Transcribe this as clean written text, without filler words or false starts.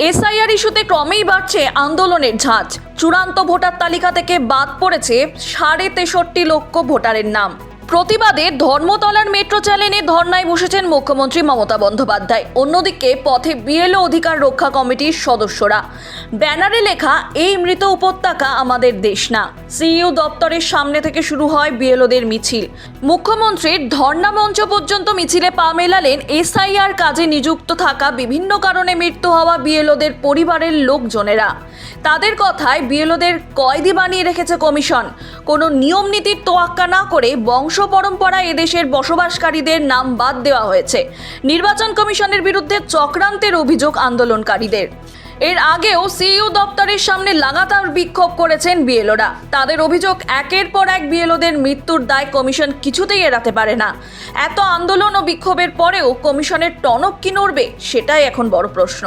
SIR ইস্যুতে ক্রমেই বাড়ছে আন্দোলনের ঝাঁজ। চূড়ান্ত ভোটার তালিকা থেকে বাদ পড়েছে 63.5 লক্ষ ভোটারের নাম। প্রতিবাদে ধর্মতলার মেট্রো চ্যানেলে ধর্নায় বসেছেন মুখ্যমন্ত্রী মমতা বন্দ্যোপাধ্যায়। অন্যদিকে পথে বিএলও অধিকার রক্ষা কমিটির সদস্যরা। ব্যানারে লেখা, এই মৃত উপত্যকা আমাদের দেশ না। সিইও দপ্তরের সামনে থেকে শুরু হয় বিএলওদের মিছিল। মুখ্যমন্ত্রীর ধর্না মঞ্চ পর্যন্ত মিছিলে পা মেলালেন এসআইআর কাজে নিযুক্ত থাকা বিভিন্ন কারণে মৃত্যু হওয়া বিএলওদের পরিবারের লোকজনেরা। তাদের কথায় বিএলওদের কয়েদি বানিয়ে রেখেছে কমিশন। কোনো নিয়ম নীতির তোয়াক্কা না করে বংশ পরম্পরায় এদেশের বসবাসকারীদের নাম বাদ দেওয়া হয়েছে। নির্বাচন কমিশনের বিরুদ্ধে চক্রান্তের অভিযোগ আন্দোলনকারীদের। এর আগেও সিইও দপ্তরের সামনে লাগাতার বিক্ষোভ করেছেন বিএলওরা। তাদের অভিযোগ, একের পর এক বিএলওদের মৃত্যুর দায় কমিশন কিছুতেই এড়াতে পারে না। এত আন্দোলন ও বিক্ষোভের পরেও কমিশনের টনক কি নড়বে, সেটাই এখন বড় প্রশ্ন।